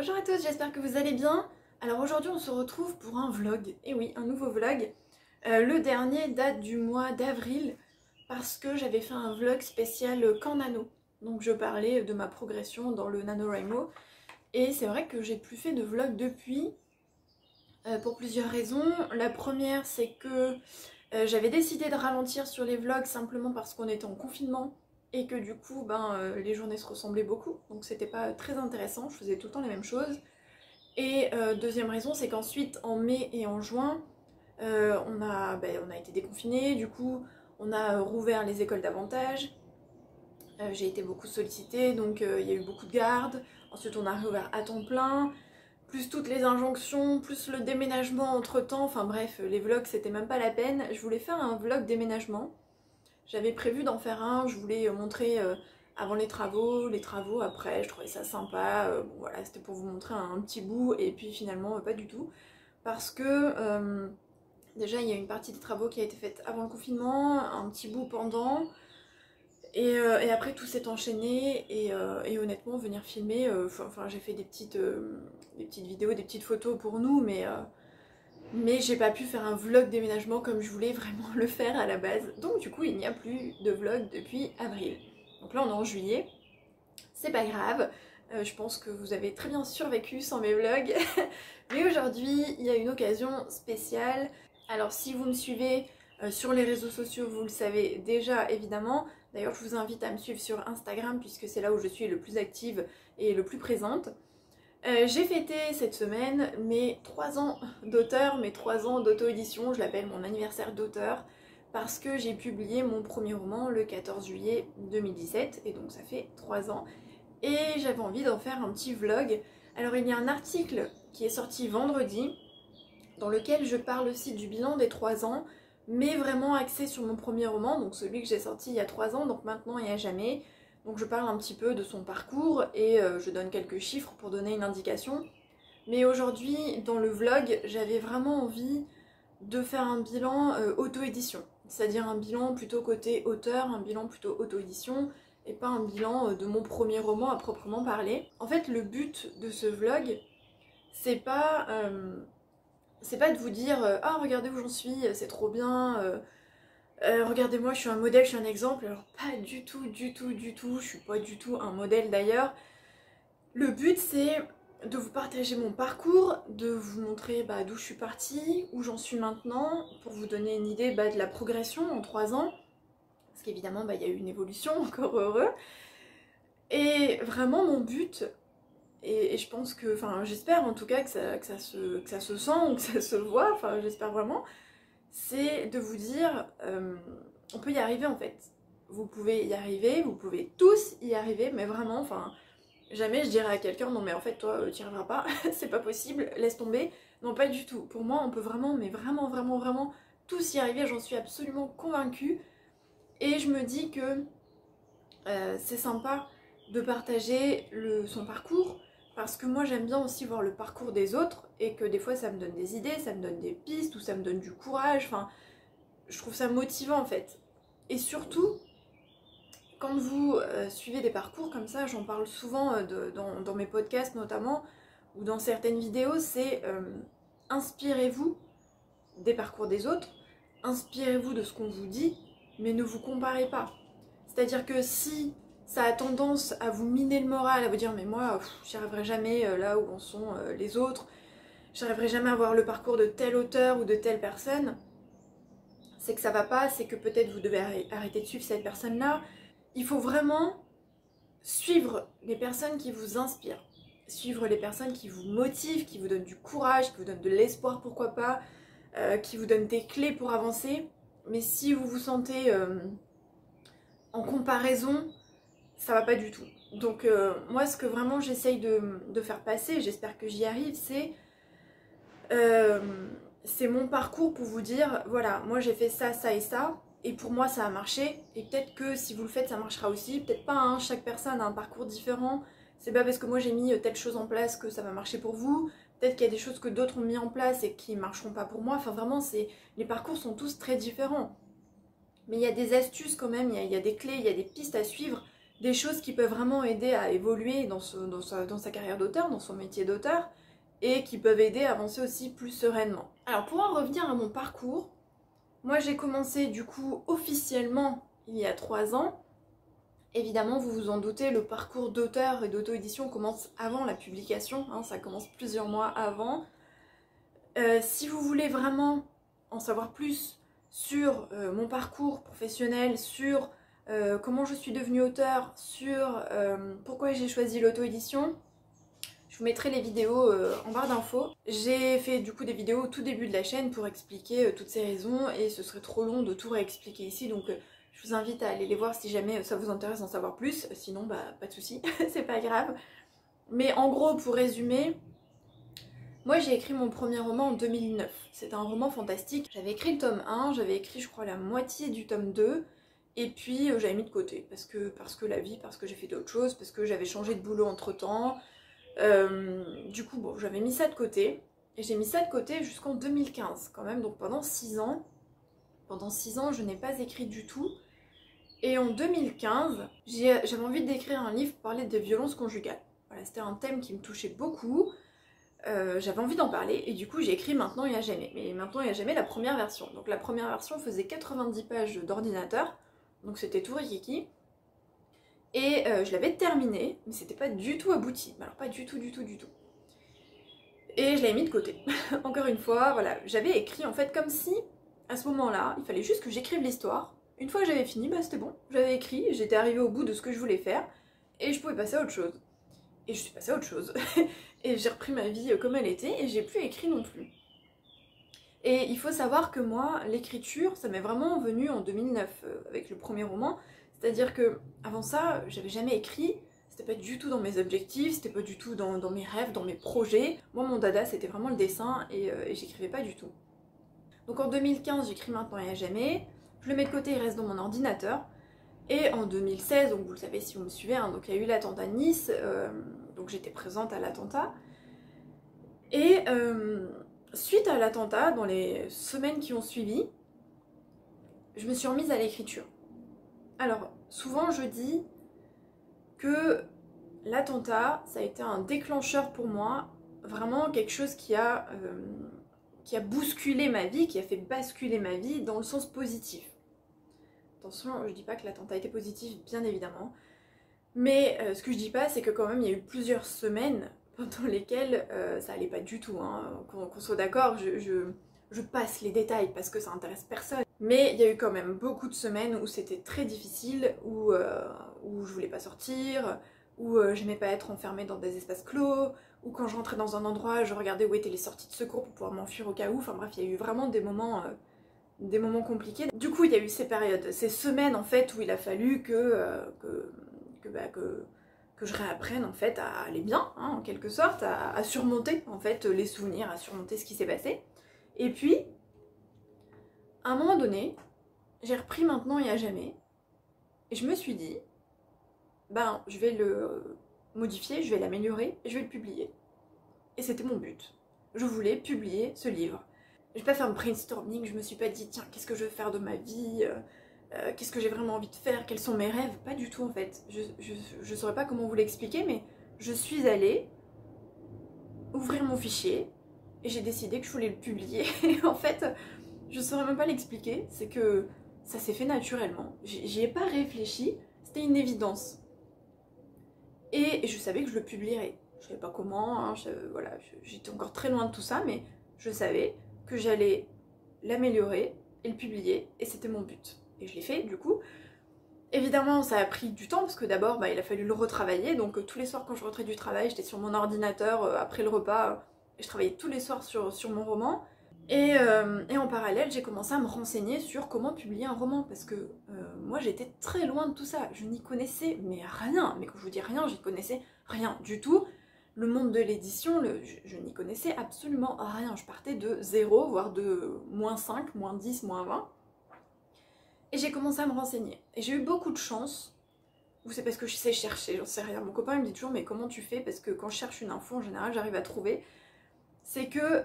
Bonjour à tous, j'espère que vous allez bien. Alors aujourd'hui on se retrouve pour un vlog, et oui, un nouveau vlog. Le dernier date du mois d'avril parce que j'avais fait un vlog spécial camp nano. Donc je parlais de ma progression dans le NaNoWriMo. Et c'est vrai que j'ai plus fait de vlog depuis pour plusieurs raisons. La première c'est que j'avais décidé de ralentir sur les vlogs simplement parce qu'on était en confinement. Et que du coup, les journées se ressemblaient beaucoup, donc c'était pas très intéressant, je faisais tout le temps les mêmes choses. Et deuxième raison, c'est qu'ensuite, en mai et en juin, on a été déconfinés, du coup, on a rouvert les écoles davantage. J'ai été beaucoup sollicitée, donc il y a eu beaucoup de gardes. Ensuite, on a réouvert à temps plein, plus toutes les injonctions, plus le déménagement entre-temps. Enfin bref, les vlogs, c'était même pas la peine. Je voulais faire un vlog déménagement. J'avais prévu d'en faire un, je voulais montrer avant les travaux après, je trouvais ça sympa, bon voilà, c'était pour vous montrer un petit bout, et puis finalement pas du tout, parce que déjà il y a une partie des travaux qui a été faite avant le confinement, un petit bout pendant, et après tout s'est enchaîné, et honnêtement venir filmer, enfin j'ai fait des petites vidéos, des petites photos pour nous, mais j'ai pas pu faire un vlog déménagement comme je voulais vraiment le faire à la base. Donc du coup il n'y a plus de vlog depuis avril. Donc là on est en juillet, c'est pas grave. Je pense que vous avez très bien survécu sans mes vlogs. Mais aujourd'hui il y a une occasion spéciale. Alors si vous me suivez sur les réseaux sociaux, vous le savez déjà évidemment. D'ailleurs je vous invite à me suivre sur Instagram puisque c'est là où je suis le plus active et le plus présente. J'ai fêté cette semaine mes 3 ans d'auteur, mes 3 ans d'auto-édition, je l'appelle mon anniversaire d'auteur, parce que j'ai publié mon premier roman le 14 juillet 2017, et donc ça fait 3 ans, et j'avais envie d'en faire un petit vlog. Alors il y a un article qui est sorti vendredi, dans lequel je parle aussi du bilan des 3 ans, mais vraiment axé sur mon premier roman, donc celui que j'ai sorti il y a 3 ans, donc maintenant et à jamais. Donc je parle un petit peu de son parcours et je donne quelques chiffres pour donner une indication. Mais aujourd'hui, dans le vlog, j'avais vraiment envie de faire un bilan auto-édition. C'est-à-dire un bilan plutôt côté auteur, un bilan plutôt auto-édition, et pas un bilan de mon premier roman à proprement parler. En fait, le but de ce vlog, c'est pas de vous dire « Ah, regardez où j'en suis, c'est trop bien regardez-moi, je suis un modèle, je suis un exemple », alors pas du tout, je suis pas du tout un modèle d'ailleurs. Le but c'est de vous partager mon parcours, de vous montrer d'où je suis partie, où j'en suis maintenant, pour vous donner une idée de la progression en 3 ans, parce qu'évidemment il y a eu une évolution, encore heureux. Et vraiment mon but, et je pense que, enfin j'espère en tout cas que ça se sent ou que ça se voit, enfin j'espère vraiment, c'est de vous dire, on peut y arriver en fait. Vous pouvez y arriver, vous pouvez tous y arriver, mais vraiment, enfin, jamais je dirais à quelqu'un, non mais en fait toi, tu n'y arriveras pas, c'est pas possible, laisse tomber. Non, pas du tout. Pour moi, on peut vraiment, mais vraiment, tous y arriver, j'en suis absolument convaincue. Et je me dis que c'est sympa de partager son parcours, parce que moi j'aime bien aussi voir le parcours des autres, et que des fois ça me donne des idées, ça me donne des pistes, ou ça me donne du courage, enfin, je trouve ça motivant en fait. Et surtout, quand vous suivez des parcours comme ça, j'en parle souvent dans mes podcasts notamment, ou dans certaines vidéos, c'est inspirez-vous des parcours des autres, inspirez-vous de ce qu'on vous dit, mais ne vous comparez pas. C'est-à-dire que si ça a tendance à vous miner le moral, à vous dire mais moi j'y arriverai jamais là où en sont les autres, j'arriverai jamais à voir le parcours de tel auteur ou de telle personne, c'est que ça va pas, c'est que peut-être vous devez arrêter de suivre cette personne-là. Il faut vraiment suivre les personnes qui vous inspirent, suivre les personnes qui vous motivent, qui vous donnent du courage, qui vous donnent de l'espoir, pourquoi pas, qui vous donnent des clés pour avancer. Mais si vous vous sentez en comparaison, ça va pas du tout. Donc moi ce que vraiment j'essaye de faire passer, j'espère que j'y arrive, c'est mon parcours pour vous dire, voilà, moi j'ai fait ça, ça et ça, et pour moi ça a marché, et peut-être que si vous le faites ça marchera aussi, peut-être pas, hein, chaque personne a un parcours différent, c'est pas parce que moi j'ai mis telle chose en place que ça va marcher pour vous, peut-être qu'il y a des choses que d'autres ont mis en place et qui marcheront pas pour moi, enfin vraiment les parcours sont tous très différents. Mais il y a des astuces quand même, il y a des clés, il y a des pistes à suivre des choses qui peuvent vraiment aider à évoluer dans sa carrière d'auteur, dans son métier d'auteur, et qui peuvent aider à avancer aussi plus sereinement. Alors pour en revenir à mon parcours, moi j'ai commencé du coup officiellement il y a 3 ans. Évidemment, vous vous en doutez, le parcours d'auteur et d'auto-édition commence avant la publication, hein, ça commence plusieurs mois avant. Si vous voulez vraiment en savoir plus sur mon parcours professionnel, sur comment je suis devenue auteur, sur pourquoi j'ai choisi l'auto-édition, je vous mettrai les vidéos en barre d'infos. J'ai fait du coup des vidéos au tout début de la chaîne pour expliquer toutes ces raisons et ce serait trop long de tout réexpliquer ici, donc je vous invite à aller les voir si jamais ça vous intéresse d'en savoir plus, sinon bah pas de soucis, c'est pas grave. Mais en gros, pour résumer, moi j'ai écrit mon premier roman en 2009, c'était un roman fantastique. J'avais écrit le tome 1, j'avais écrit je crois la moitié du tome 2, et puis j'avais mis de côté, parce que la vie, parce que j'ai fait d'autres choses, parce que j'avais changé de boulot entre temps. Du coup bon, j'avais mis ça de côté, et j'ai mis ça de côté jusqu'en 2015 quand même, donc pendant 6 ans. Pendant 6 ans je n'ai pas écrit du tout. Et en 2015, j'avais envie d'écrire un livre pour parler de violences conjugales. Voilà, c'était un thème qui me touchait beaucoup. J'avais envie d'en parler et du coup j'ai écrit Maintenant et à jamais. Mais Maintenant et à jamais, la première version. Donc la première version faisait 90 pages d'ordinateur, donc c'était tout rikiki. Et je l'avais terminé, mais c'était pas du tout abouti. Alors pas du tout. Et je l'avais mis de côté. Encore une fois, voilà, j'avais écrit en fait comme si, à ce moment-là, il fallait juste que j'écrive l'histoire. Une fois que j'avais fini, bah c'était bon. J'avais écrit, j'étais arrivée au bout de ce que je voulais faire, et je pouvais passer à autre chose. Et je suis passée à autre chose. Et j'ai repris ma vie comme elle était, et j'ai plus écrit non plus. Et il faut savoir que moi, l'écriture, ça m'est vraiment venu en 2009, avec le premier roman. C'est-à-dire que avant ça, j'avais jamais écrit, c'était pas du tout dans mes objectifs, c'était pas du tout dans mes rêves, dans mes projets. Moi, mon dada, c'était vraiment le dessin, et j'écrivais pas du tout. Donc en 2015, j'écris Maintenant et à jamais, je le mets de côté, il reste dans mon ordinateur. Et en 2016, donc vous le savez si vous me suivez, hein, donc il y a eu l'attentat de Nice, donc j'étais présente à l'attentat. Et suite à l'attentat, dans les semaines qui ont suivi, je me suis remise à l'écriture. Alors, souvent je dis que l'attentat, ça a été un déclencheur pour moi, vraiment quelque chose qui a bousculé ma vie, qui a fait basculer ma vie dans le sens positif. Attention, je dis pas que l'attentat était positif, bien évidemment, mais ce que je dis pas, c'est que quand même il y a eu plusieurs semaines pendant lesquelles ça allait pas du tout, hein. Qu'on soit d'accord, je passe les détails parce que ça intéresse personne. Mais il y a eu quand même beaucoup de semaines où c'était très difficile, où je voulais pas sortir, où j'aimais pas être enfermée dans des espaces clos, ou quand je rentrais dans un endroit, je regardais où étaient les sorties de secours pour pouvoir m'enfuir au cas où. Enfin bref, il y a eu vraiment des moments compliqués. Du coup, il y a eu ces périodes, ces semaines en fait où il a fallu que je réapprenne en fait à aller bien, hein, en quelque sorte, à surmonter en fait les souvenirs, à surmonter ce qui s'est passé. Et puis, à un moment donné, j'ai repris Maintenant et à jamais, et je me suis dit, ben je vais le modifier, je vais l'améliorer, et je vais le publier. Et c'était mon but. Je voulais publier ce livre. Je vais pas faire un brainstorming, je me suis pas dit, tiens, qu'est-ce que je veux faire de ma vie, qu'est-ce que j'ai vraiment envie de faire, quels sont mes rêves, pas du tout en fait. Je saurais pas comment vous l'expliquer, mais je suis allée ouvrir mon fichier et j'ai décidé que je voulais le publier. Et en fait, je saurais même pas l'expliquer, c'est que ça s'est fait naturellement. J'y ai pas réfléchi, c'était une évidence. Et je savais que je le publierais. Je savais pas comment, hein, voilà, j'étais encore très loin de tout ça, mais je savais que j'allais l'améliorer et le publier, et c'était mon but. Et je l'ai fait du coup. Évidemment ça a pris du temps parce que d'abord il a fallu le retravailler, donc tous les soirs quand je rentrais du travail j'étais sur mon ordinateur après le repas, et je travaillais tous les soirs sur mon roman. Et en parallèle j'ai commencé à me renseigner sur comment publier un roman parce que moi j'étais très loin de tout ça, je n'y connaissais mais rien, mais quand je vous dis rien, j'y connaissais rien du tout. Le monde de l'édition, je n'y connaissais absolument rien, je partais de 0, voire de -5, -10, -20. Et j'ai commencé à me renseigner. Et j'ai eu beaucoup de chance, ou c'est parce que je sais chercher, j'en sais rien. Mon copain il me dit toujours mais comment tu fais, parce que quand je cherche une info en général j'arrive à trouver. C'est que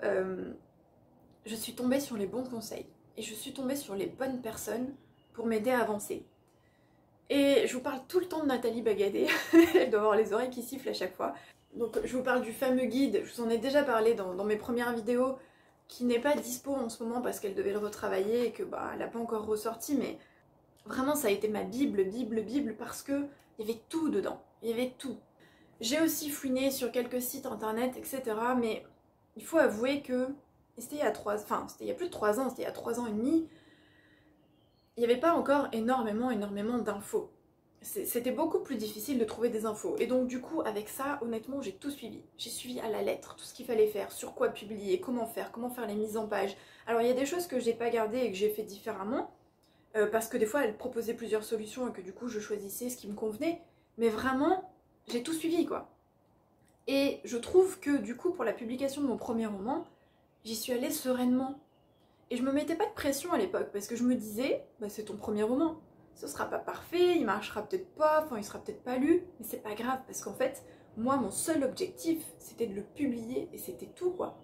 je suis tombée sur les bons conseils. Et je suis tombée sur les bonnes personnes pour m'aider à avancer. Et je vous parle tout le temps de Nathalie Bagadé, elle doit avoir les oreilles qui sifflent à chaque fois. Donc je vous parle du fameux guide, je vous en ai déjà parlé dans mes premières vidéos, qui n'est pas dispo en ce moment parce qu'elle devait le retravailler et que bah elle n'a pas encore ressorti, mais vraiment ça a été ma bible, parce que il y avait tout dedans, il y avait tout. J'ai aussi fouiné sur quelques sites internet, etc. Mais il faut avouer que, et c'était il y a c'était il y a plus de 3 ans, c'était il y a 3 ans et demi, il n'y avait pas encore énormément d'infos. C'était beaucoup plus difficile de trouver des infos. Et donc du coup, avec ça, honnêtement, j'ai tout suivi. J'ai suivi à la lettre tout ce qu'il fallait faire, sur quoi publier, comment faire les mises en page. Alors il y a des choses que j'ai pas gardées et que j'ai fait différemment, parce que des fois, elle proposait plusieurs solutions et que du coup, je choisissais ce qui me convenait. Mais vraiment, j'ai tout suivi, quoi. Et je trouve que du coup, pour la publication de mon premier roman, j'y suis allée sereinement. Et je me mettais pas de pression à l'époque, parce que je me disais, bah, c'est ton premier roman. Ce sera pas parfait, il marchera peut-être pas, enfin il sera peut-être pas lu, mais c'est pas grave, parce qu'en fait, moi, mon seul objectif, c'était de le publier, et c'était tout, quoi.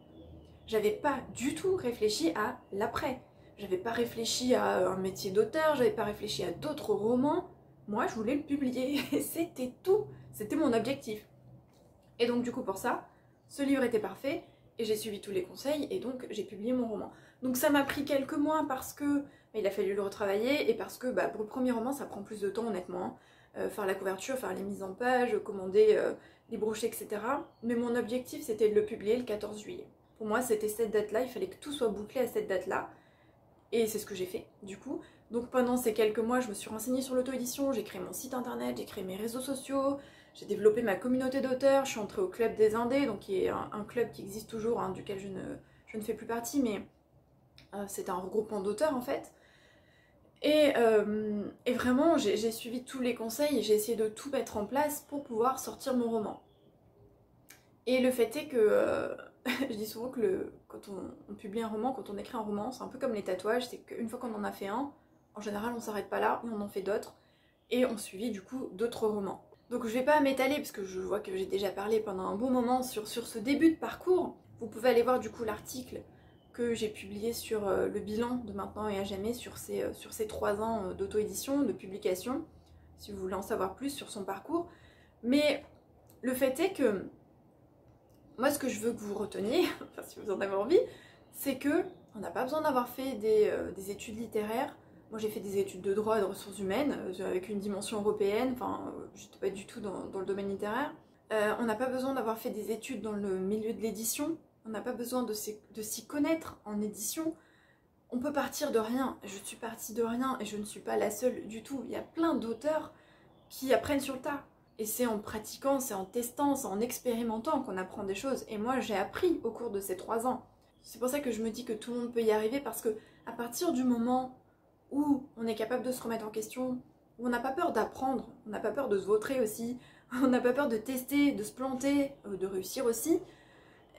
J'avais pas du tout réfléchi à l'après. J'avais pas réfléchi à un métier d'auteur, j'avais pas réfléchi à d'autres romans. Moi, je voulais le publier, et c'était tout. C'était mon objectif. Et donc, du coup, pour ça, ce livre était parfait, et j'ai suivi tous les conseils, et donc j'ai publié mon roman. Donc ça m'a pris quelques mois parce que bah, il a fallu le retravailler, et parce que bah, pour le premier roman, ça prend plus de temps, honnêtement. Faire la couverture, faire les mises en page, commander les brochets, etc. Mais mon objectif, c'était de le publier le 14 juillet. Pour moi, c'était cette date-là, il fallait que tout soit bouclé à cette date-là. Et c'est ce que j'ai fait, du coup. Donc pendant ces quelques mois, je me suis renseignée sur l'auto-édition, j'ai créé mon site internet, j'ai créé mes réseaux sociaux, j'ai développé ma communauté d'auteurs, je suis entrée au club des Indés, donc qui est un club qui existe toujours, hein, duquel je ne fais plus partie, mais c'est un regroupement d'auteurs en fait. Et vraiment, j'ai suivi tous les conseils et j'ai essayé de tout mettre en place pour pouvoir sortir mon roman. Et le fait est que, je dis souvent que quand on publie un roman, quand on écrit un roman, c'est un peu comme les tatouages, c'est qu'une fois qu'on en a fait un, en général on s'arrête pas là, et on en fait d'autres, et on suivit du coup d'autres romans. Donc je vais pas m'étaler, parce que je vois que j'ai déjà parlé pendant un bon moment sur ce début de parcours. Vous pouvez aller voir du coup l'article que j'ai publié sur le bilan de Maintenant et à jamais sur ces 3 ans d'auto-édition, de publication, si vous voulez en savoir plus sur son parcours. Mais le fait est que moi ce que je veux que vous reteniez, enfin si vous en avez envie, c'est que on n'a pas besoin d'avoir fait des études littéraires. Moi j'ai fait des études de droit et de ressources humaines, avec une dimension européenne, enfin j'étais pas du tout dans le domaine littéraire. On n'a pas besoin d'avoir fait des études dans le milieu de l'édition, on n'a pas besoin de s'y connaître en édition. On peut partir de rien, je suis partie de rien et je ne suis pas la seule du tout. Il y a plein d'auteurs qui apprennent sur le tas. Et c'est en pratiquant, c'est en testant, c'est en expérimentant qu'on apprend des choses. Et moi j'ai appris au cours de ces 3 ans. C'est pour ça que je me dis que tout le monde peut y arriver, parce que à partir du moment où on est capable de se remettre en question, où on n'a pas peur d'apprendre, on n'a pas peur de se vautrer aussi, on n'a pas peur de tester, de se planter, de réussir aussi,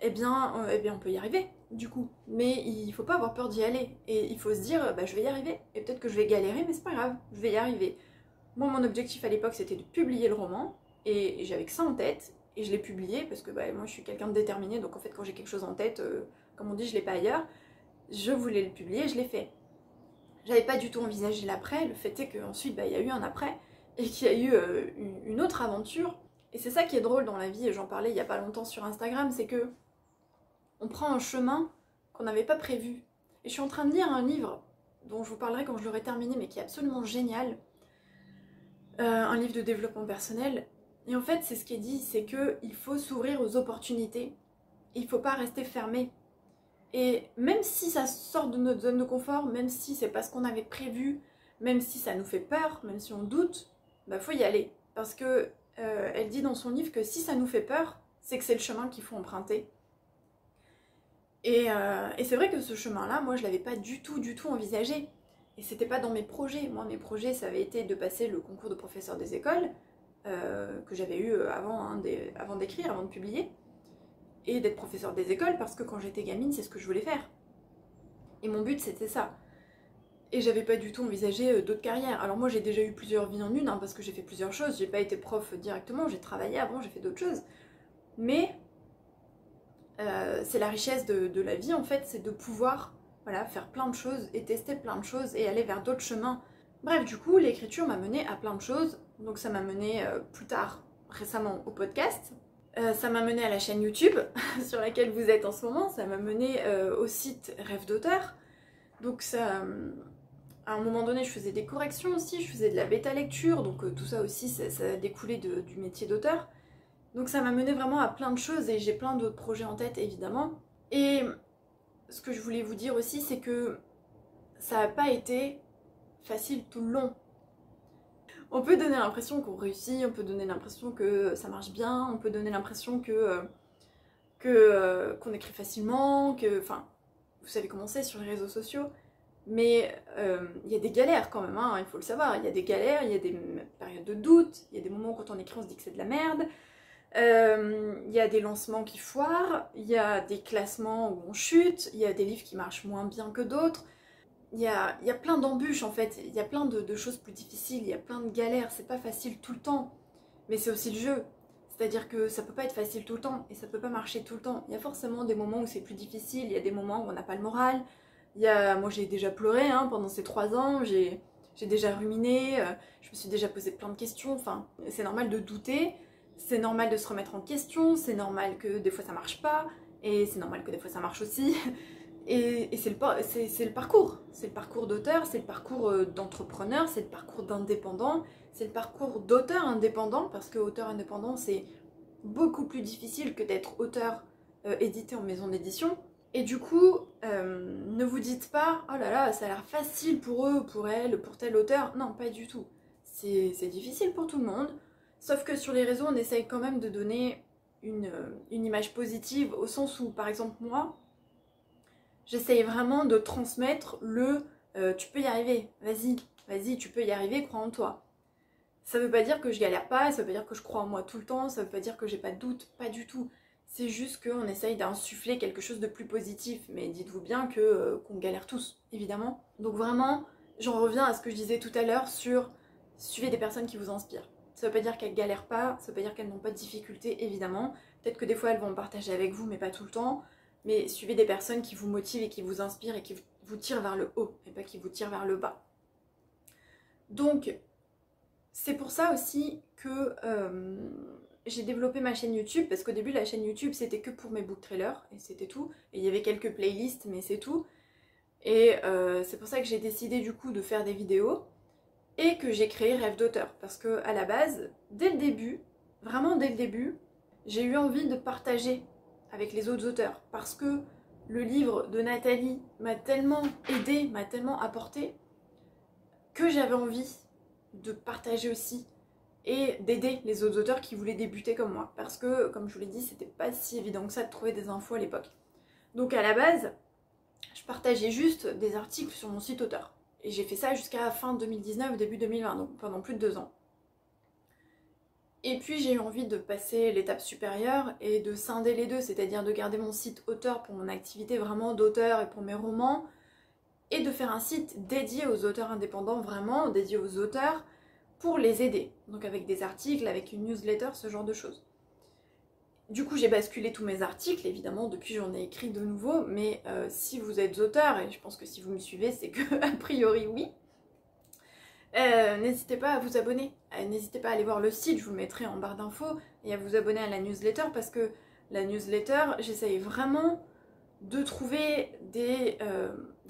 eh bien on peut y arriver du coup. Mais il faut pas avoir peur d'y aller, et il faut se dire bah, je vais y arriver, et peut-être que je vais galérer, mais c'est pas grave, je vais y arriver. Moi mon objectif à l'époque c'était de publier le roman, et j'avais que ça en tête, et je l'ai publié parce que bah, moi je suis quelqu'un de déterminé, donc en fait quand j'ai quelque chose en tête, comme on dit, je l'ai pas ailleurs, je voulais le publier, je l'ai fait. J'avais pas du tout envisagé l'après, le fait est qu'ensuite bah, y a eu un après, et qu'il y a eu une autre aventure. Et c'est ça qui est drôle dans la vie, et j'en parlais il y a pas longtemps sur Instagram, c'est que on prend un chemin qu'on n'avait pas prévu. Et je suis en train de lire un livre dont je vous parlerai quand je l'aurai terminé, mais qui est absolument génial, un livre de développement personnel. Et en fait c'est ce qui est dit, c'est qu'il faut s'ouvrir aux opportunités, il faut pas rester fermé. Et même si ça sort de notre zone de confort, même si c'est pas ce qu'on avait prévu, même si ça nous fait peur, même si on doute, bah faut y aller. Parce que elle dit dans son livre que si ça nous fait peur, c'est que c'est le chemin qu'il faut emprunter. Et c'est vrai que ce chemin-là, moi je l'avais pas du tout envisagé. Et c'était pas dans mes projets. Moi mes projets ça avait été de passer le concours de professeur des écoles, que j'avais eu avant d'écrire, avant de publier, et d'être professeur des écoles, parce que quand j'étais gamine c'est ce que je voulais faire. Et mon but c'était ça. Et j'avais pas du tout envisagé d'autres carrières. Alors moi j'ai déjà eu plusieurs vies en une, hein, parce que j'ai fait plusieurs choses, j'ai pas été prof directement, j'ai travaillé avant, j'ai fait d'autres choses. Mais c'est la richesse de la vie en fait, c'est de pouvoir voilà, faire plein de choses et tester plein de choses et aller vers d'autres chemins. Bref, du coup, l'écriture m'a mené à plein de choses. Donc ça m'a mené plus tard, récemment, au podcast. Ça m'a mené à la chaîne YouTube, sur laquelle vous êtes en ce moment. Ça m'a mené au site Rêve d'auteur. Donc ça... à un moment donné, je faisais des corrections aussi, je faisais de la bêta lecture, donc tout ça aussi, ça a découlé du métier d'auteur. Donc ça m'a mené vraiment à plein de choses et j'ai plein d'autres projets en tête, évidemment. Et ce que je voulais vous dire aussi, c'est que ça n'a pas été facile tout le long. On peut donner l'impression qu'on réussit, on peut donner l'impression que ça marche bien, on peut donner l'impression qu'on écrit facilement, que... Enfin, vous savez comment c'est sur les réseaux sociaux. Mais il y a des galères quand même, hein, il faut le savoir. Il y a des galères, il y a des périodes de doute, il y a des moments où quand on écrit on se dit que c'est de la merde. Il y a des lancements qui foirent, il y a des classements où on chute, il y a des livres qui marchent moins bien que d'autres. Il y a plein d'embûches en fait, il y a plein de choses plus difficiles, il y a plein de galères, c'est pas facile tout le temps. Mais c'est aussi le jeu. C'est-à-dire que ça peut pas être facile tout le temps et ça peut pas marcher tout le temps. Il y a forcément des moments où c'est plus difficile, il y a des moments où on n'a pas le moral. Moi j'ai déjà pleuré hein, pendant ces 3 ans, j'ai déjà ruminé, je me suis déjà posé plein de questions, enfin c'est normal de douter, c'est normal de se remettre en question, c'est normal que des fois ça marche pas, et c'est normal que des fois ça marche aussi, et c'est le parcours d'auteur, c'est le parcours d'entrepreneur, c'est le parcours d'indépendant, c'est le parcours d'auteur indépendant, parce que auteur indépendant c'est beaucoup plus difficile que d'être auteur édité en maison d'édition. Et du coup, ne vous dites pas « Oh là là, ça a l'air facile pour eux, pour elle, pour tel auteur ». Non, pas du tout. C'est difficile pour tout le monde. Sauf que sur les réseaux, on essaye quand même de donner une image positive, au sens où, par exemple, moi, j'essaye vraiment de transmettre tu peux y arriver, vas-y, tu peux y arriver, crois en toi ». Ça veut pas dire que je galère pas, ça veut pas dire que je crois en moi tout le temps, ça veut pas dire que j'ai pas de doute, pas du tout. C'est juste qu'on essaye d'insuffler quelque chose de plus positif, mais dites-vous bien qu'on galère tous, évidemment. Donc vraiment, j'en reviens à ce que je disais tout à l'heure sur suivez des personnes qui vous inspirent. Ça veut pas dire qu'elles galèrent pas, ça veut pas dire qu'elles n'ont pas de difficultés, évidemment. Peut-être que des fois elles vont partager avec vous, mais pas tout le temps. Mais suivez des personnes qui vous motivent et qui vous inspirent et qui vous tirent vers le haut, et pas qui vous tirent vers le bas. Donc, c'est pour ça aussi que j'ai développé ma chaîne YouTube, parce qu'au début la chaîne YouTube c'était que pour mes book trailers, et c'était tout. Et il y avait quelques playlists, mais c'est tout. Et c'est pour ça que j'ai décidé du coup de faire des vidéos, et que j'ai créé Rêve d'auteur. Parce que à la base, dès le début, vraiment dès le début, j'ai eu envie de partager avec les autres auteurs. Parce que le livre de Nathalie m'a tellement aidé, m'a tellement apporté, que j'avais envie de partager aussi et d'aider les autres auteurs qui voulaient débuter comme moi. Parce que, comme je vous l'ai dit, c'était pas si évident que ça de trouver des infos à l'époque. Donc à la base, je partageais juste des articles sur mon site auteur. Et j'ai fait ça jusqu'à fin 2019, début 2020, donc pendant plus de 2 ans. Et puis j'ai eu envie de passer l'étape supérieure et de scinder les deux, c'est-à-dire de garder mon site auteur pour mon activité vraiment d'auteur et pour mes romans, et de faire un site dédié aux auteurs indépendants, vraiment dédié aux auteurs, pour les aider. Donc avec des articles, avec une newsletter, ce genre de choses. Du coup j'ai basculé tous mes articles, évidemment depuis j'en ai écrit de nouveaux, mais si vous êtes auteur, et je pense que si vous me suivez c'est que a priori oui, n'hésitez pas à vous abonner, n'hésitez pas à aller voir le site, je vous le mettrai en barre d'infos, et à vous abonner à la newsletter, parce que la newsletter, j'essaye vraiment de trouver des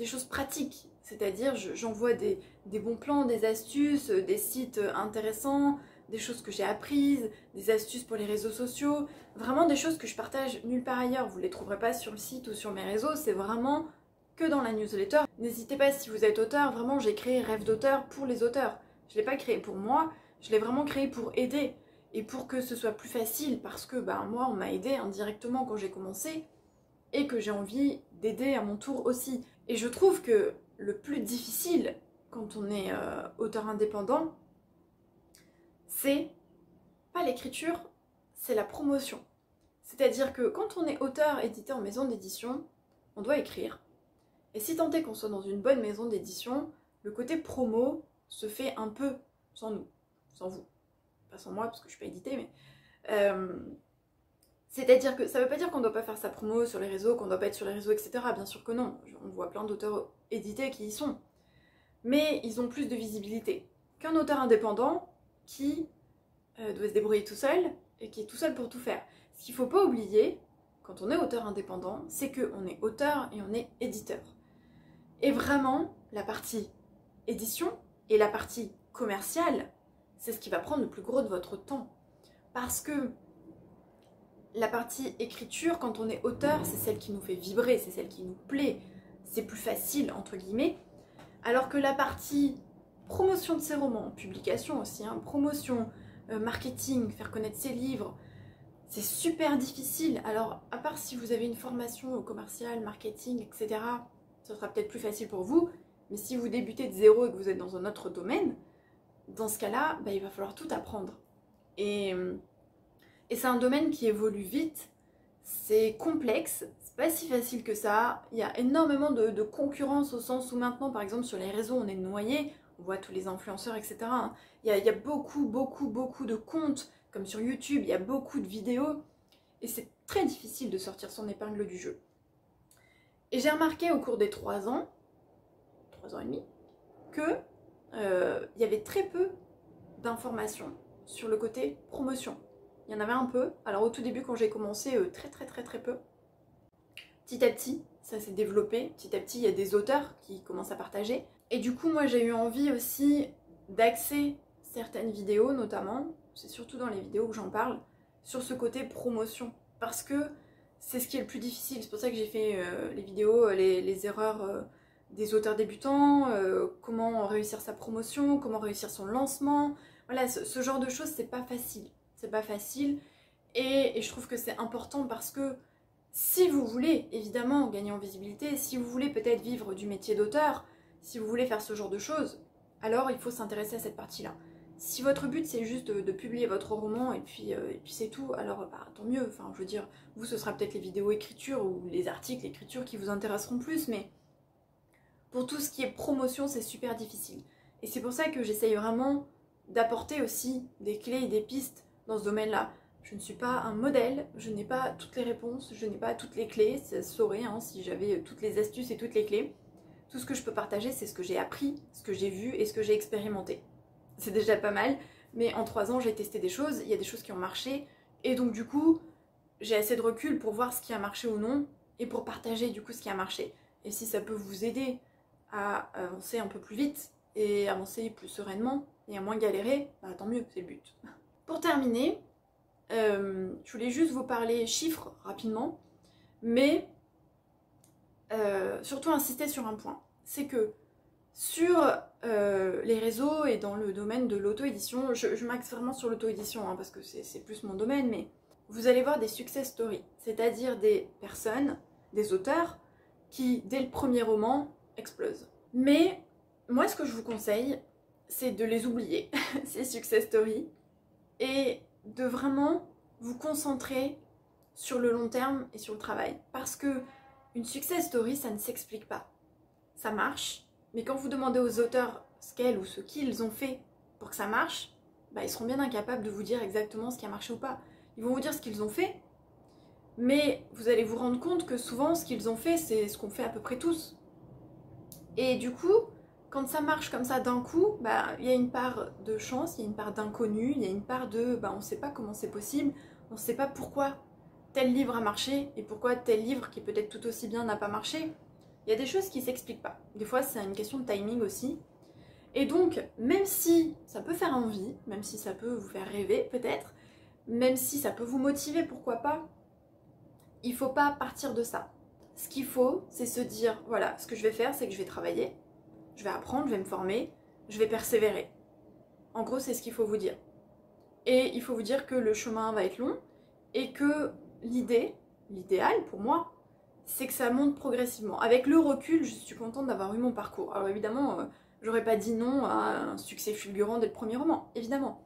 choses pratiques, c'est-à-dire j'envoie des bons plans, des astuces, des sites intéressants, des choses que j'ai apprises, des astuces pour les réseaux sociaux, vraiment des choses que je partage nulle part ailleurs, vous ne les trouverez pas sur le site ou sur mes réseaux, c'est vraiment que dans la newsletter. N'hésitez pas, si vous êtes auteur, vraiment j'ai créé Rêve d'auteur pour les auteurs. Je ne l'ai pas créé pour moi, je l'ai vraiment créé pour aider et pour que ce soit plus facile, parce que moi on m'a aidé indirectement quand j'ai commencé et que j'ai envie d'aider à mon tour aussi. Et je trouve que le plus difficile quand on est auteur indépendant, c'est pas l'écriture, c'est la promotion. C'est-à-dire que quand on est auteur édité en maison d'édition, on doit écrire. Et si tant est qu'on soit dans une bonne maison d'édition, le côté promo se fait un peu sans nous, sans vous. Pas sans moi parce que je suis pas éditée, mais... c'est-à-dire que ça veut pas dire qu'on doit pas faire sa promo sur les réseaux, qu'on doit pas être sur les réseaux, etc. Bien sûr que non. On voit plein d'auteurs édités qui y sont. mais ils ont plus de visibilité qu'un auteur indépendant qui doit se débrouiller tout seul et qui est tout seul pour tout faire. Ce qu'il ne faut pas oublier, quand on est auteur indépendant, c'est qu'on est auteur et on est éditeur. Et vraiment, la partie édition et la partie commerciale, c'est ce qui va prendre le plus gros de votre temps. Parce que la partie écriture, quand on est auteur, c'est celle qui nous fait vibrer, c'est celle qui nous plaît, c'est plus facile, entre guillemets. Alors que la partie promotion de ses romans, publication aussi, hein, promotion, marketing, faire connaître ses livres, c'est super difficile. Alors, à part si vous avez une formation commerciale, marketing, etc., ça sera peut-être plus facile pour vous. Mais si vous débutez de zéro et que vous êtes dans un autre domaine, dans ce cas-là, il va falloir tout apprendre. Et c'est un domaine qui évolue vite, c'est complexe, c'est pas si facile que ça. Il y a énormément de concurrence au sens où maintenant, par exemple, sur les réseaux, on est noyé. On voit tous les influenceurs, etc. Il y a beaucoup de comptes, comme sur YouTube, il y a beaucoup de vidéos. Et c'est très difficile de sortir son épingle du jeu. Et j'ai remarqué au cours des 3 ans et demi, que il y avait très peu d'informations sur le côté promotion. Il y en avait un peu. Alors au tout début, quand j'ai commencé, très peu. Petit à petit, ça s'est développé. Petit à petit, il y a des auteurs qui commencent à partager. Et du coup, moi, j'ai eu envie aussi d'axer certaines vidéos, notamment, c'est surtout dans les vidéos que j'en parle, sur ce côté promotion. Parce que c'est ce qui est le plus difficile. C'est pour ça que j'ai fait les vidéos, les erreurs des auteurs débutants, comment réussir sa promotion, comment réussir son lancement. Voilà, ce genre de choses, c'est pas facile. C'est pas facile. Et je trouve que c'est important parce que si vous voulez, évidemment, gagner en visibilité, si vous voulez peut-être vivre du métier d'auteur, si vous voulez faire ce genre de choses, alors il faut s'intéresser à cette partie-là. Si votre but c'est juste de publier votre roman et puis c'est tout, alors tant mieux. Enfin, je veux dire, vous ce sera peut-être les vidéos écriture ou les articles écriture qui vous intéresseront plus, mais pour tout ce qui est promotion, c'est super difficile. Et c'est pour ça que j'essaye vraiment d'apporter aussi des clés et des pistes dans ce domaine-là. Je ne suis pas un modèle, je n'ai pas toutes les réponses, je n'ai pas toutes les clés, ça se saurait hein, si j'avais toutes les astuces et toutes les clés. Tout ce que je peux partager, c'est ce que j'ai appris, ce que j'ai vu et ce que j'ai expérimenté. C'est déjà pas mal, mais en 3 ans, j'ai testé des choses, il y a des choses qui ont marché, et donc du coup, j'ai assez de recul pour voir ce qui a marché ou non, et pour partager du coup ce qui a marché. Et si ça peut vous aider à avancer un peu plus vite, et avancer plus sereinement, et à moins galérer, tant mieux, c'est le but. Pour terminer, je voulais juste vous parler chiffres rapidement, mais surtout insister sur un point, c'est que sur les réseaux et dans le domaine de l'auto-édition, je m'axe vraiment sur l'auto-édition hein, parce que c'est plus mon domaine, mais vous allez voir des success stories, c'est-à-dire des personnes, des auteurs qui, dès le premier roman, explosent. Mais moi, ce que je vous conseille, c'est de les oublier, ces success stories, et de vraiment vous concentrer sur le long terme et sur le travail. Parce que une success story, ça ne s'explique pas. Ça marche, mais quand vous demandez aux auteurs ce qu'elles ou ce qu'ils ont fait pour que ça marche, ils seront bien incapables de vous dire exactement ce qui a marché ou pas. Ils vont vous dire ce qu'ils ont fait, mais vous allez vous rendre compte que souvent ce qu'ils ont fait, c'est ce qu'on fait à peu près tous. Et du coup, quand ça marche comme ça d'un coup, il y a une part de chance, il y a une part d'inconnu, il y a une part de on ne sait pas comment c'est possible, on ne sait pas pourquoi tel livre a marché et pourquoi tel livre qui peut-être tout aussi bien n'a pas marché. Il y a des choses qui ne s'expliquent pas. Des fois, c'est une question de timing aussi. Et donc, même si ça peut faire envie, même si ça peut vous faire rêver peut-être, même si ça peut vous motiver, pourquoi pas, il ne faut pas partir de ça. Ce qu'il faut, c'est se dire, voilà, ce que je vais faire, c'est que je vais travailler, je vais apprendre, je vais me former, je vais persévérer. En gros, c'est ce qu'il faut vous dire. Et il faut vous dire que le chemin va être long et que l'idéal pour moi, c'est que ça monte progressivement. Avec le recul, je suis contente d'avoir eu mon parcours. Alors évidemment, j'aurais pas dit non à un succès fulgurant dès le premier roman, évidemment.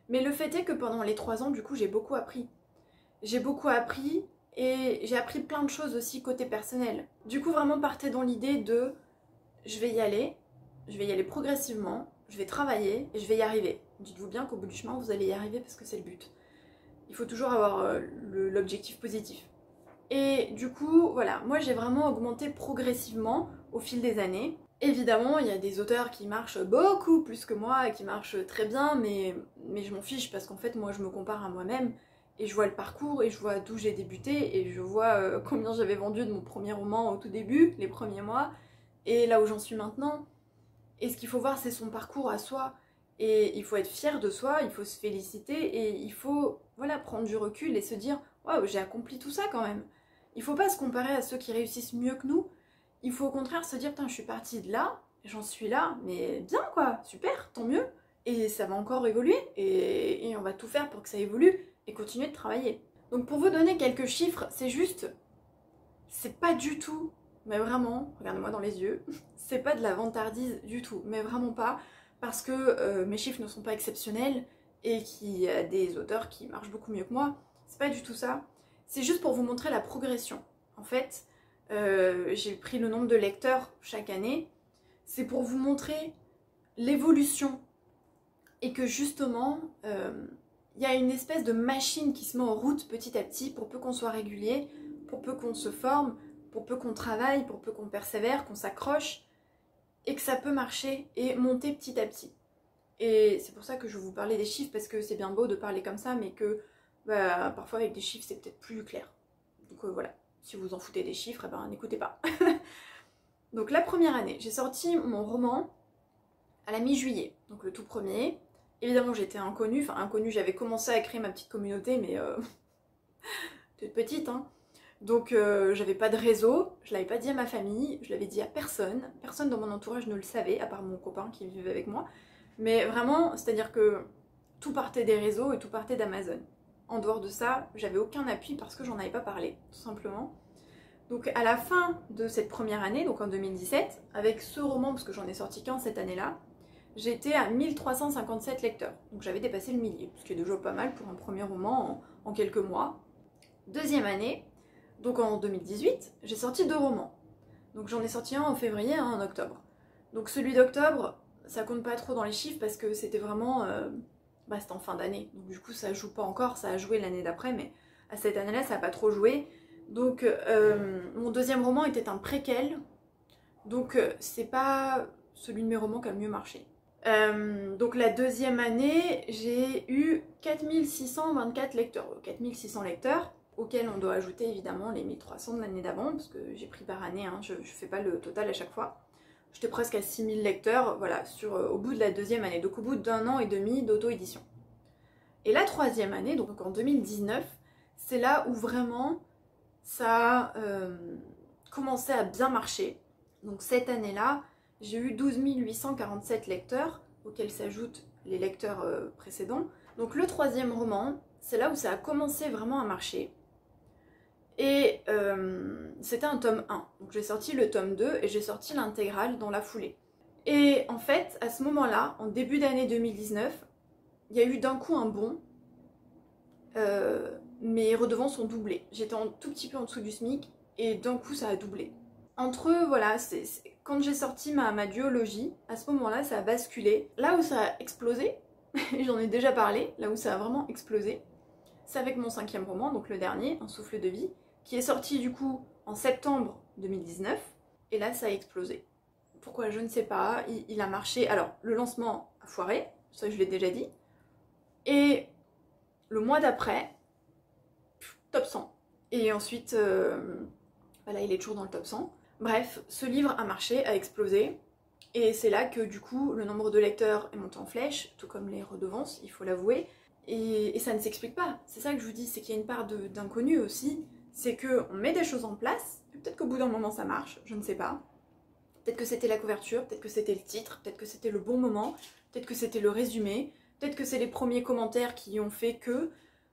Mais le fait est que pendant les 3 ans, du coup, j'ai beaucoup appris. J'ai beaucoup appris et j'ai appris plein de choses aussi côté personnel. Du coup, vraiment partez dans l'idée de je vais y aller progressivement, je vais travailler et je vais y arriver. Dites-vous bien qu'au bout du chemin, vous allez y arriver parce que c'est le but. Il faut toujours avoir l'objectif positif. Et du coup, voilà, moi j'ai vraiment augmenté progressivement au fil des années. Évidemment, il y a des auteurs qui marchent beaucoup plus que moi, qui marchent très bien, mais je m'en fiche parce qu'en fait, moi, je me compare à moi-même et je vois le parcours et je vois d'où j'ai débuté et je vois combien j'avais vendu de mon premier roman au tout début, les premiers mois, et là où j'en suis maintenant. Et ce qu'il faut voir, c'est son parcours à soi. Et il faut être fier de soi, il faut se féliciter et il faut voilà, prendre du recul et se dire « Waouh, j'ai accompli tout ça quand même !» Il faut pas se comparer à ceux qui réussissent mieux que nous. Il faut au contraire se dire « Putain, je suis partie de là, j'en suis là, mais bien quoi, super, tant mieux !» Et ça va encore évoluer et on va tout faire pour que ça évolue et continuer de travailler. Donc pour vous donner quelques chiffres, c'est juste, c'est pas du tout, mais vraiment, regardez-moi dans les yeux, c'est pas de la vantardise du tout, mais vraiment pas, parce que mes chiffres ne sont pas exceptionnels et qu'il y a des auteurs qui marchent beaucoup mieux que moi, c'est pas du tout ça, c'est juste pour vous montrer la progression. En fait, j'ai pris le nombre de lecteurs chaque année, c'est pour vous montrer l'évolution et que justement, il y a une espèce de machine qui se met en route petit à petit pour peu qu'on soit régulier, pour peu qu'on se forme, pour peu qu'on travaille, pour peu qu'on persévère, qu'on s'accroche, et que ça peut marcher et monter petit à petit. Et c'est pour ça que je vous parlais des chiffres, parce que c'est bien beau de parler comme ça, mais que bah, parfois avec des chiffres c'est peut-être plus clair. Donc voilà, si vous en foutez des chiffres, eh ben n'écoutez pas. Donc la première année, j'ai sorti mon roman à la mi-juillet, donc le tout premier. Évidemment j'étais inconnue, j'avais commencé à créer ma petite communauté, mais toute petite, hein. Donc j'avais pas de réseau, je l'avais pas dit à ma famille, je l'avais dit à personne, personne dans mon entourage ne le savait, à part mon copain qui vivait avec moi. Mais vraiment, c'est-à-dire que tout partait des réseaux et tout partait d'Amazon. En dehors de ça, j'avais aucun appui parce que j'en avais pas parlé, tout simplement. Donc à la fin de cette première année, donc en 2017, avec ce roman, parce que j'en ai sorti qu'un cette année-là, j'étais à 1357 lecteurs. Donc j'avais dépassé le millier, ce qui est déjà pas mal pour un premier roman en quelques mois. Deuxième année, donc en 2018, j'ai sorti 2 romans. Donc j'en ai sorti un en février et un en octobre. Donc celui d'octobre, ça compte pas trop dans les chiffres parce que c'était vraiment... c'était en fin d'année. Donc du coup ça joue pas encore, ça a joué l'année d'après, mais à cette année-là ça a pas trop joué. Donc mon deuxième roman était un préquel. Donc c'est pas celui de mes romans qui a le mieux marché. Donc la deuxième année, j'ai eu 4624 lecteurs. 4600 lecteurs, auxquels on doit ajouter évidemment les 1300 de l'année d'avant, parce que j'ai pris par année, hein, je fais pas le total à chaque fois. J'étais presque à 6000 lecteurs, voilà, au bout de la deuxième année, donc au bout d'1 an et demi d'auto-édition. Et la troisième année, donc en 2019, c'est là où vraiment ça a commencé à bien marcher. Donc cette année-là, j'ai eu 12 847 lecteurs, auxquels s'ajoutent les lecteurs précédents. Donc le troisième roman, c'est là où ça a commencé vraiment à marcher. Et c'était un tome 1. Donc j'ai sorti le tome 2 et j'ai sorti l'intégrale dans la foulée. Et en fait, à ce moment-là, en début d'année 2019, il y a eu d'un coup un bond. Mes redevances ont doublé. J'étais un tout petit peu en dessous du SMIC et d'un coup ça a doublé. Entre, voilà, quand j'ai sorti ma duologie, à ce moment-là ça a basculé. Là où ça a explosé, et j'en ai déjà parlé, là où ça a vraiment explosé, c'est avec mon 5e roman, donc le dernier, Un souffle de vie, qui est sorti du coup en septembre 2019, et là ça a explosé. Pourquoi, je ne sais pas, il a marché, alors le lancement a foiré, ça je l'ai déjà dit, et le mois d'après, top 100. Et ensuite, voilà, il est toujours dans le top 100. Bref, ce livre a marché, a explosé, et c'est là que du coup le nombre de lecteurs est monté en flèche, tout comme les redevances, il faut l'avouer. Et ça ne s'explique pas, c'est ça que je vous dis, c'est qu'il y a une part d'inconnu aussi, c'est qu'on met des choses en place, peut-être qu'au bout d'un moment ça marche, je ne sais pas. Peut-être que c'était la couverture, peut-être que c'était le titre, peut-être que c'était le bon moment, peut-être que c'était le résumé, peut-être que c'est les premiers commentaires qui ont fait que,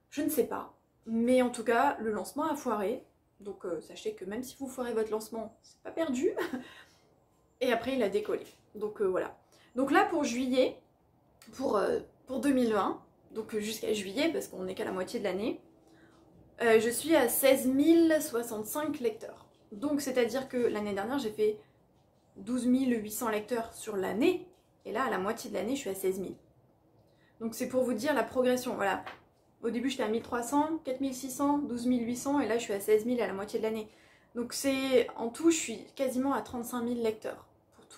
je ne sais pas. Mais en tout cas, le lancement a foiré, donc sachez que même si vous foirez votre lancement, c'est pas perdu. Et après il a décollé, donc voilà. Donc là pour juillet, pour 2020, donc jusqu'à juillet, parce qu'on n'est qu'à la moitié de l'année, je suis à 16 065 lecteurs. Donc c'est-à-dire que l'année dernière j'ai fait 12 800 lecteurs sur l'année, et là à la moitié de l'année je suis à 16 000. Donc c'est pour vous dire la progression, voilà. Au début j'étais à 1300, 4600, 12 800, et là je suis à 16 000 à la moitié de l'année. Donc c'est, en tout je suis quasiment à 35 000 lecteurs,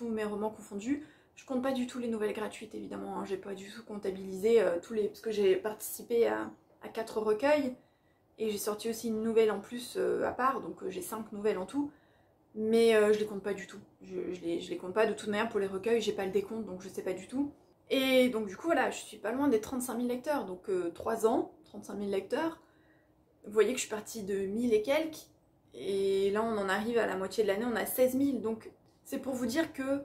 tous mes romans confondus. Je compte pas du tout les nouvelles gratuites évidemment, hein. J'ai pas du tout comptabilisé tous les... parce que j'ai participé à 4 recueils et j'ai sorti aussi une nouvelle en plus à part, donc j'ai 5 nouvelles en tout. Mais je les compte pas du tout. Je les compte pas de toute manière pour les recueils, j'ai pas le décompte donc je sais pas du tout. Et donc du coup voilà, je suis pas loin des 35 000 lecteurs, donc 3 ans, 35 000 lecteurs. Vous voyez que je suis partie de 1000 et quelques, et là on en arrive à la moitié de l'année, on a 16 000, donc c'est pour vous dire que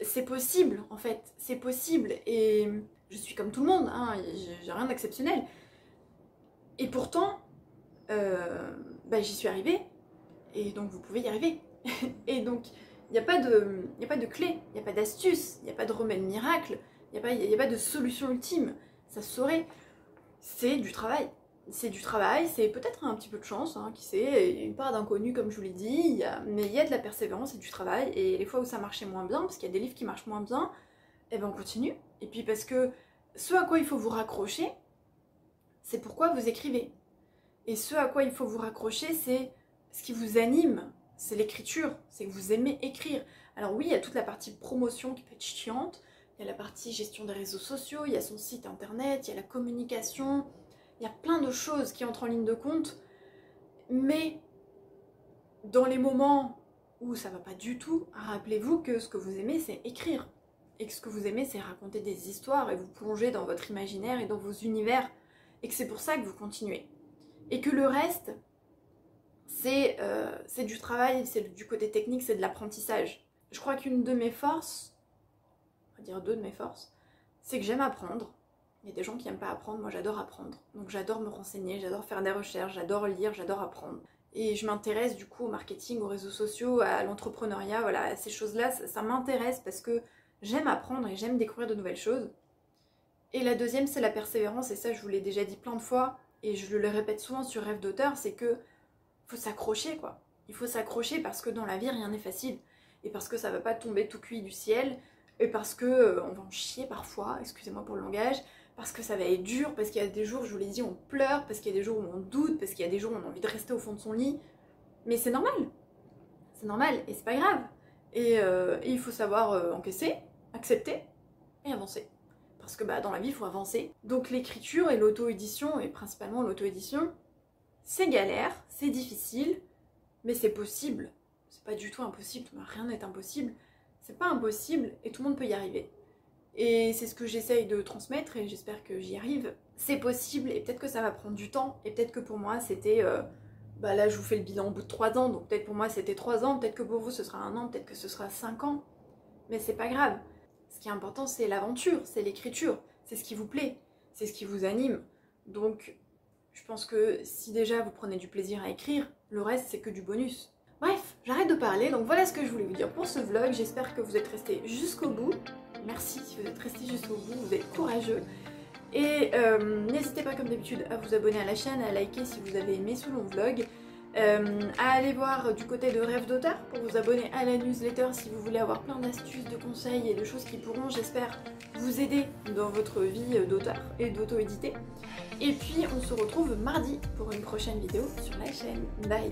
c'est possible en fait, c'est possible, et je suis comme tout le monde, hein, j'ai rien d'exceptionnel. Et pourtant, j'y suis arrivée, et donc vous pouvez y arriver. Et donc, il n'y a pas de clé, il n'y a pas d'astuce, il n'y a pas de remède miracle, il n'y a pas de solution ultime, ça se saurait. C'est du travail. C'est du travail, c'est peut-être un petit peu de chance, hein, qui sait, une part d'inconnu comme je vous l'ai dit, mais il y a de la persévérance et du travail, et les fois où ça marchait moins bien, parce qu'il y a des livres qui marchent moins bien, et ben on continue. Et puis parce que ce à quoi il faut vous raccrocher, c'est pourquoi vous écrivez. Et ce à quoi il faut vous raccrocher, c'est ce qui vous anime, c'est l'écriture, c'est que vous aimez écrire. Alors oui, il y a toute la partie promotion qui peut être chiante, il y a la partie gestion des réseaux sociaux, il y a son site internet, il y a la communication, il y a plein de choses qui entrent en ligne de compte, mais dans les moments où ça va pas du tout, rappelez-vous que ce que vous aimez c'est écrire, et que ce que vous aimez c'est raconter des histoires et vous plonger dans votre imaginaire et dans vos univers, et que c'est pour ça que vous continuez. Et que le reste, c'est du travail, c'est du côté technique, c'est de l'apprentissage. Je crois qu'une de mes forces, on va dire 2 de mes forces, c'est que j'aime apprendre. Il y a des gens qui n'aiment pas apprendre, moi j'adore apprendre. Donc j'adore me renseigner, j'adore faire des recherches, j'adore lire, j'adore apprendre. Et je m'intéresse du coup au marketing, aux réseaux sociaux, à l'entrepreneuriat, voilà, à ces choses-là, ça m'intéresse parce que j'aime apprendre et j'aime découvrir de nouvelles choses. Et la deuxième, c'est la persévérance, et ça je vous l'ai déjà dit plein de fois, et je le répète souvent sur Rêve d'auteur, c'est que faut s'accrocher quoi. Il faut s'accrocher parce que dans la vie rien n'est facile, et parce que ça va pas tomber tout cuit du ciel, et parce que on va en chier parfois, excusez-moi pour le langage, parce que ça va être dur, parce qu'il y a des jours, je vous l'ai dit, on pleure, parce qu'il y a des jours où on doute, parce qu'il y a des jours où on a envie de rester au fond de son lit. Mais c'est normal, et c'est pas grave. Et il faut savoir encaisser, accepter et avancer. Parce que dans la vie, il faut avancer. Donc l'écriture et l'auto-édition, et principalement l'auto-édition, c'est galère, c'est difficile, mais c'est possible. C'est pas du tout impossible, rien n'est impossible. C'est pas impossible et tout le monde peut y arriver. Et c'est ce que j'essaye de transmettre et j'espère que j'y arrive. C'est possible et peut-être que ça va prendre du temps, et peut-être que pour moi c'était... là je vous fais le bilan au bout de 3 ans, donc peut-être pour moi c'était 3 ans, peut-être que pour vous ce sera 1 an, peut-être que ce sera 5 ans. Mais c'est pas grave. Ce qui est important c'est l'aventure, c'est l'écriture, c'est ce qui vous plaît, c'est ce qui vous anime. Donc je pense que si déjà vous prenez du plaisir à écrire, le reste c'est que du bonus. Bref, j'arrête de parler, donc voilà ce que je voulais vous dire pour ce vlog. J'espère que vous êtes restés jusqu'au bout. Merci si vous êtes restés jusqu'au bout, vous êtes courageux. Et n'hésitez pas comme d'habitude à vous abonner à la chaîne, à liker si vous avez aimé ce long vlog, à aller voir du côté de Rêve d'auteur pour vous abonner à la newsletter si vous voulez avoir plein d'astuces, de conseils et de choses qui pourront, j'espère, vous aider dans votre vie d'auteur et d'auto-éditer. Et puis on se retrouve mardi pour une prochaine vidéo sur la chaîne. Bye!